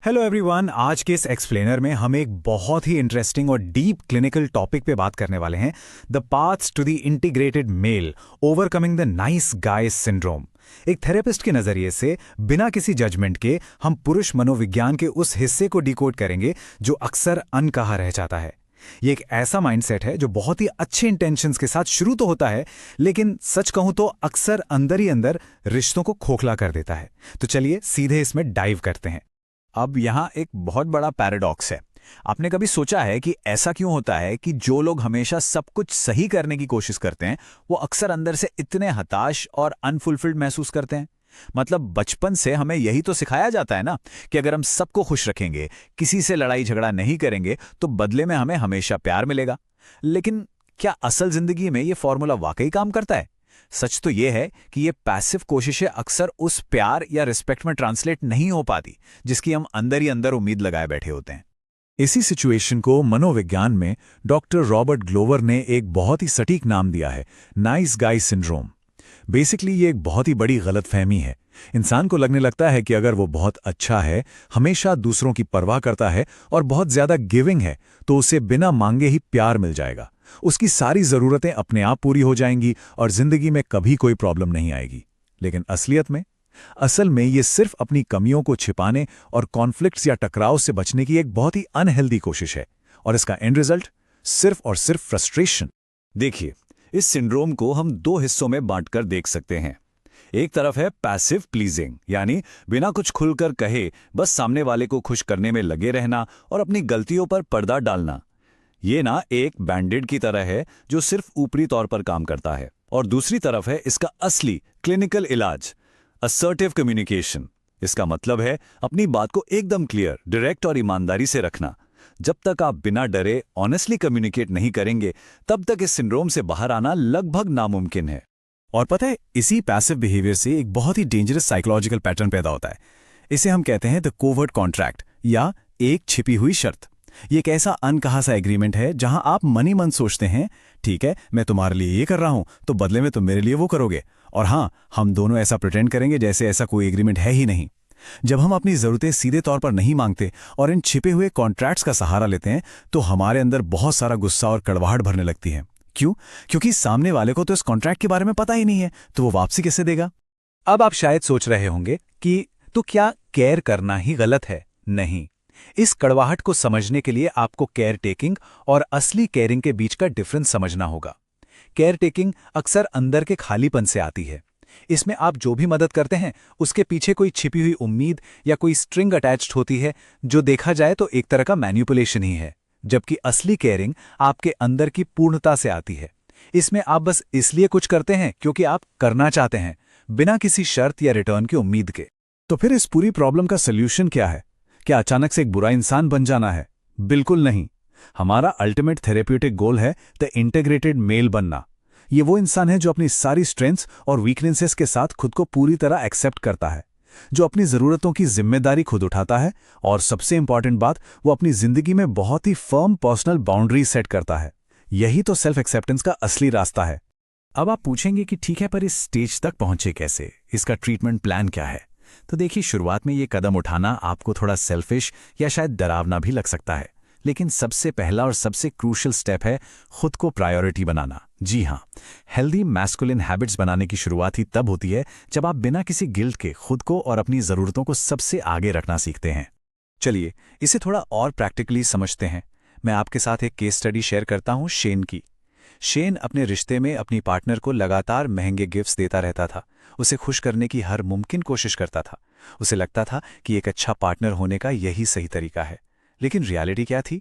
Hello everyone. आज के इस एक्सप्लेनर में हम एक बहुत ही इंटरेस्टिंग और डीप क्लिनिकल टॉपिक पे बात करने वाले हैं। The paths to the integrated male, overcoming the nice guy syndrome. एक थेरेपिस्ट के नजरिए से बिना किसी जजमेंट के हम पुरुष मनोविज्ञान के उस हिस्से को डिकोड करेंगे जो अक्सर अनकहा रह जाता है। ये एक ऐसा माइंडसेट है जो बहुत ही अच्छे इंटेंशंस के साथ शुरू तो होता है, लेकिन सच कहूं तो अक्सर अंदर ही अंदर रिश्तों को खोखला कर देता है। तो चलिए सीधे इसमें डाइव करते हैं। अब यहाँ एक बहुत बड़ा पैराडॉक्स है। आपने कभी सोचा है कि ऐसा क्यों होता है कि जो लोग हमेशा सब कुछ सही करने की कोशिश करते हैं वो अक्सर अंदर से इतने हताश और अनफुलफिल्ड महसूस करते हैं? मतलब बचपन से हमें यही तो सिखाया जाता है ना कि अगर हम सबको खुश रखेंगे, किसी से लड़ाई झगड़ा नहीं करेंगे, तो बदले में हमें हमेशा प्यार मिलेगा। लेकिन क्या असल जिंदगी में ये फॉर्मूला वाकई काम करता है? सच तो यह है कि ये पैसिव कोशिशें अक्सर उस प्यार या रिस्पेक्ट में ट्रांसलेट नहीं हो पाती जिसकी हम अंदर ही अंदर उम्मीद लगाए बैठे होते हैं। इसी सिचुएशन को मनोविज्ञान में डॉक्टर रॉबर्ट ग्लोवर ने एक बहुत ही सटीक नाम दिया है, नाइस गाय सिंड्रोम। बेसिकली ये एक बहुत ही बड़ी गलतफहमी है। इंसान को लगने लगता है कि अगर वो बहुत अच्छा है, हमेशा दूसरों की परवाह करता है और बहुत ज्यादा गिविंग है, तो उसे बिना मांगे ही प्यार मिल जाएगा। उसकी सारी जरूरतें अपने आप पूरी हो जाएंगी और जिंदगी में कभी कोई प्रॉब्लम नहीं आएगी। लेकिन असल में ये सिर्फ अपनी कमियों को छिपाने और कॉन्फ्लिक्ट्स या टकराव से बचने की एक बहुत ही अनहेल्दी कोशिश है, और इसका एंड रिजल्ट सिर्फ और सिर्फ फ्रस्ट्रेशन। देखिए, इस सिंड्रोम को हम दो हिस्सों में बांटकर देख सकते हैं। एक तरफ है पैसिव प्लीजिंग, यानी बिना कुछ खुलकर कहे बस सामने वाले को खुश करने में लगे रहना और अपनी गलतियों पर पर्दा डालना। ये ना एक बैंडेड की तरह है जो सिर्फ ऊपरी तौर पर काम करता है। और दूसरी तरफ है इसका असली क्लिनिकल इलाज, असर्टिव कम्युनिकेशन। इसका मतलब है अपनी बात को एकदम क्लियर, डायरेक्ट और ईमानदारी से रखना। जब तक आप बिना डरे ऑनेस्टली कम्युनिकेट नहीं करेंगे, तब तक इस सिंड्रोम से बाहर आना लगभग नामुमकिन है। और पता है, इसी पैसिव बिहेवियर से एक बहुत ही डेंजरस साइकोलॉजिकल पैटर्न पैदा होता है। इसे हम कहते हैं द कोवर्ट कॉन्ट्रैक्ट, या एक छिपी हुई शर्त। ये एक ऐसा अनकहा सा एग्रीमेंट है जहां आप मन ही मन सोचते हैं, ठीक है, मैं तुम्हारे लिए ये कर रहा हूं, तो बदले में तुम मेरे लिए वो करोगे। और हां, हम दोनों ऐसा प्रिटेंड करेंगे जैसे ऐसा कोई एग्रीमेंट है ही नहीं। जब हम अपनी जरूरतें सीधे तौर पर नहीं मांगते और इन छिपे हुए कॉन्ट्रैक्ट्स का सहारा लेते हैं, तो हमारे अंदर बहुत सारा गुस्सा और कड़वाहट भरने लगती है। क्यों? क्योंकि सामने वाले को तो इस कॉन्ट्रैक्ट के बारे में पता ही नहीं है, तो वो वापसी कैसे देगा? अब आप शायद सोच रहे होंगे कि तो क्या केयर करना ही गलत है? नहीं। इस कड़वाहट को समझने के लिए आपको केयर टेकिंग और असली केयरिंग के बीच का डिफरेंस समझना होगा। केयर टेकिंग अक्सर अंदर के खालीपन से आती है। इसमें आप जो भी मदद करते हैं उसके पीछे कोई छिपी हुई उम्मीद या कोई स्ट्रिंग अटैच्ड होती है, जो देखा जाए तो एक तरह का मैनिपुलेशन ही है। जबकि असली केयरिंग आपके अंदर की पूर्णता से आती है। इसमें आप बस इसलिए कुछ करते हैं क्योंकि आप करना चाहते हैं, बिना किसी शर्त या रिटर्न की उम्मीद के। तो फिर इस पूरी प्रॉब्लम का सल्यूशन क्या है? क्या अचानक से एक बुरा इंसान बन जाना है? बिल्कुल नहीं। हमारा अल्टीमेट थेरेप्यूटिक गोल है द इंटीग्रेटेड मेल बनना। ये वो इंसान है जो अपनी सारी स्ट्रेंथ्स और वीकनेसेस के साथ खुद को पूरी तरह एक्सेप्ट करता है, जो अपनी जरूरतों की जिम्मेदारी खुद उठाता है, और सबसे इंपॉर्टेंट बात, वो अपनी जिंदगी में बहुत ही फर्म पर्सनल बाउंड्री सेट करता है। यही तो सेल्फ एक्सेप्टेंस का असली रास्ता है। अब आप पूछेंगे कि ठीक है, पर इस स्टेज तक पहुंचे कैसे? इसका ट्रीटमेंट प्लान क्या है? तो देखिए, शुरुआत में ये कदम उठाना आपको थोड़ा सेल्फिश या शायद डरावना भी लग सकता है, लेकिन सबसे पहला और सबसे क्रूशियल स्टेप है खुद को प्रायोरिटी बनाना। जी हां, हेल्दी मैस्कुलिन हैबिट्स बनाने की शुरुआत ही तब होती है जब आप बिना किसी गिल्ट के खुद को और अपनी जरूरतों को सबसे आगे रखना सीखते हैं। चलिए इसे थोड़ा और प्रैक्टिकली समझते हैं। मैं आपके साथ एक केस स्टडी शेयर करता हूं शेन की। शेन अपने रिश्ते में अपनी पार्टनर को लगातार महंगे गिफ्ट्स देता रहता था, उसे खुश करने की हर मुमकिन कोशिश करता था। उसे लगता था कि एक अच्छा पार्टनर होने का यही सही तरीका है। लेकिन रियलिटी क्या थी?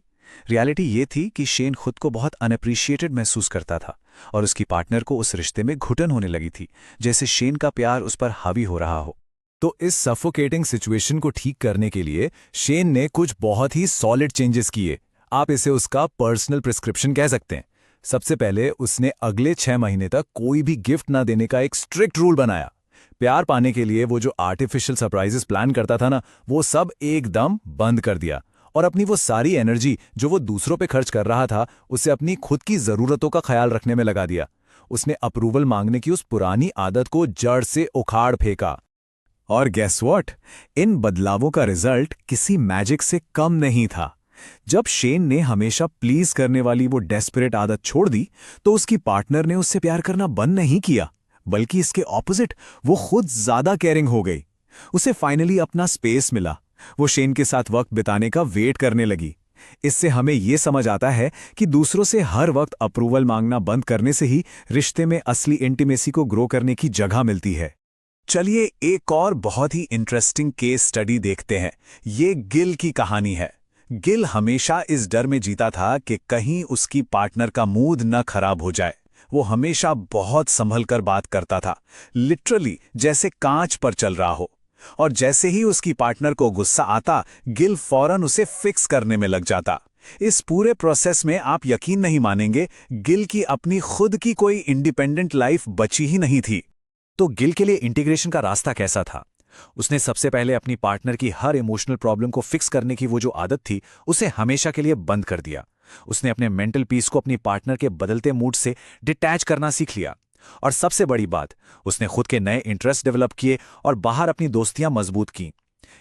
रियलिटी ये थी कि शेन खुद को बहुत अनअप्रिशिएटेड महसूस करता था, और उसकी पार्टनर को उस रिश्ते में घुटन होने लगी थी, जैसे शेन का प्यार उस पर हावी हो रहा हो। तो इस सफोकेटिंग सिचुएशन को ठीक करने के लिए शेन ने कुछ बहुत ही सॉलिड चेंजेस किए। आप इसे उसका पर्सनल प्रिस्क्रिप्शन कह सकते हैं। सबसे पहले उसने अगले 6 महीने तक कोई भी गिफ्ट ना देने का एक स्ट्रिक्ट रूल बनाया। प्यार पाने के लिए वो जो आर्टिफिशियल सरप्राइजेस प्लान करता था ना, वो सब एकदम बंद कर दिया, और अपनी वो सारी एनर्जी जो वो दूसरों पे खर्च कर रहा था, उसे अपनी खुद की जरूरतों का ख्याल रखने में लगा दिया। उसने अप्रूवल मांगने की उस पुरानी आदत को जड़ से उखाड़ फेंका। और गेस व्हाट, इन बदलावों का रिजल्ट किसी मैजिक से कम नहीं था। जब शेन ने हमेशा प्लीज करने वाली वो डेस्परेट आदत छोड़ दी, तो उसकी पार्टनर ने उससे प्यार करना बंद नहीं किया, बल्कि इसके ऑपोजिट वो खुद ज्यादा केयरिंग हो गई। उसे फाइनली अपना स्पेस मिला। वो शेन के साथ वक्त बिताने का वेट करने लगी। इससे हमें ये समझ आता है कि दूसरों से हर वक्त अप्रूवल मांगना बंद करने से ही रिश्ते में असली इंटीमेसी को ग्रो करने की जगह मिलती है। चलिए एक और बहुत ही इंटरेस्टिंग केस स्टडी देखते हैं। ये गिल की कहानी है। गिल हमेशा इस डर में जीता था कि कहीं उसकी पार्टनर का मूड न खराब हो जाए। वो हमेशा बहुत संभल कर बात करता था, लिटरली जैसे कांच पर चल रहा हो। और जैसे ही उसकी पार्टनर को गुस्सा आता, गिल फौरन उसे फिक्स करने में लग जाता। इस पूरे प्रोसेस में आप यकीन नहीं मानेंगे, गिल की अपनी खुद की कोई इंडिपेंडेंट लाइफ बची ही नहीं थी। तो गिल के लिए इंटीग्रेशन का रास्ता कैसा था? उसने सबसे पहले अपनी पार्टनर की हर इमोशनल प्रॉब्लम को फिक्स करने की वो जो आदत थी, उसे हमेशा के लिए बंद कर दिया। उसने अपने मेंटल पीस को अपनी पार्टनर के बदलते मूड से डिटैच करना सीख लिया। और सबसे बड़ी बात, उसने खुद के नए इंटरेस्ट डेवलप किए और बाहर अपनी दोस्तियां मजबूत की।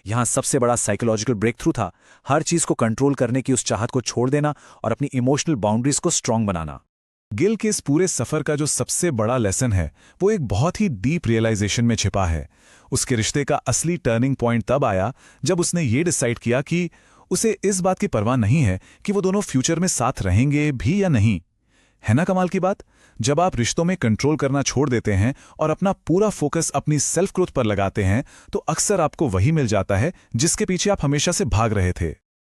यहां सबसे बड़ा साइकोलॉजिकल ब्रेक थ्रू था हर चीज को कंट्रोल करने की उस चाहत को छोड़ देना और अपनी इमोशनल बाउंड्रीज को स्ट्रांग बनाना। गिल के इस पूरे सफर का जो सबसे बड़ा लेसन है, वो एक बहुत ही डीप रियलाइजेशन में छिपा है। उसके रिश्ते का असली टर्निंग पॉइंट तब आया जब उसने ये डिसाइड किया कि उसे इस बात की परवाह नहीं है कि वो दोनों फ्यूचर में साथ रहेंगे भी या नहीं। है ना कमाल की बात? जब आप रिश्तों में कंट्रोल करना छोड़ देते हैं और अपना पूरा फोकस अपनी सेल्फ ग्रोथ पर लगाते हैं, तो अक्सर आपको वही मिल जाता है जिसके पीछे आप हमेशा से भाग रहे थे।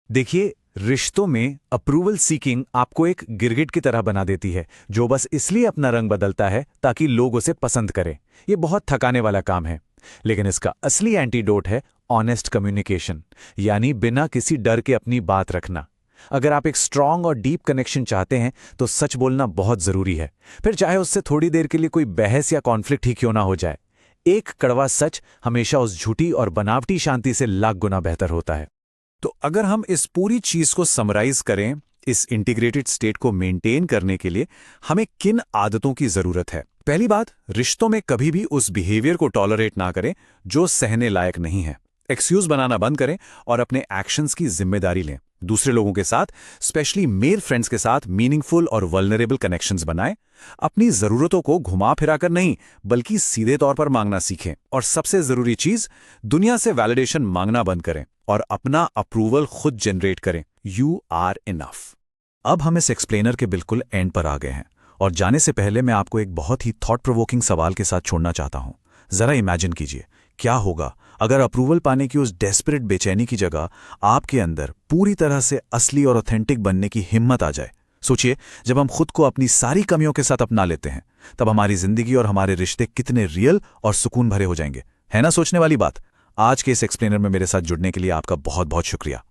देखिए, रिश्तों में अप्रूवल सीकिंग आपको एक गिरगिट की तरह बना देती है, जो बस इसलिए अपना रंग बदलता है ताकि लोग उसे पसंद करें। ये बहुत थकाने वाला काम है। लेकिन इसका असली एंटीडोट है ऑनेस्ट कम्युनिकेशन, यानी बिना किसी डर के अपनी बात रखना। अगर आप एक स्ट्रांग और डीप कनेक्शन चाहते हैं तो सच बोलना बहुत जरूरी है, फिर चाहे उससे थोड़ी देर के लिए कोई बहस या कॉन्फ्लिक्ट ही क्यों ना हो जाए। एक कड़वा सच हमेशा उस झूठी और बनावटी शांति से लाख गुना बेहतर होता है। तो अगर हम इस पूरी चीज को समराइज करें, इस इंटीग्रेटेड स्टेट को मेंटेन करने के लिए हमें किन आदतों की जरूरत है? पहली बात, रिश्तों में कभी भी उस बिहेवियर को टॉलरेट ना करें जो सहने लायक नहीं है। एक्सक्यूज बनाना बंद करें और अपने एक्शंस की जिम्मेदारी लें। दूसरे लोगों के साथ, स्पेशली मेल फ्रेंड्स के साथ मीनिंगफुल और वल्नरेबल कनेक्शंस बनाएं। अपनी जरूरतों को घुमा फिरा कर नहीं, बल्कि सीधे तौर पर मांगना सीखें। और सबसे जरूरी चीज, दुनिया से वैलिडेशन मांगना बंद करें और अपना अप्रूवल खुद जनरेट करें। You are enough. अब हम इस एक्सप्लेनर के बिल्कुल एंड पर आ गए हैं, और जाने से पहले मैं आपको एक बहुत ही थॉट प्रोवोकिंग सवाल के साथ छोड़ना चाहता हूं। जरा इमेजिन कीजिए, क्या होगा अगर अप्रूवल पाने की उस डेस्परेट बेचैनी की जगह आपके अंदर पूरी तरह से असली और ऑथेंटिक बनने की हिम्मत आ जाए। सोचिए, जब हम खुद को अपनी सारी कमियों के साथ अपना लेते हैं, तब हमारी जिंदगी और हमारे रिश्ते कितने रियल और सुकून भरे हो जाएंगे। है ना सोचने वाली बात? आज के इस एक्सप्लेनर में मेरे साथ जुड़ने के लिए आपका बहुत बहुत शुक्रिया।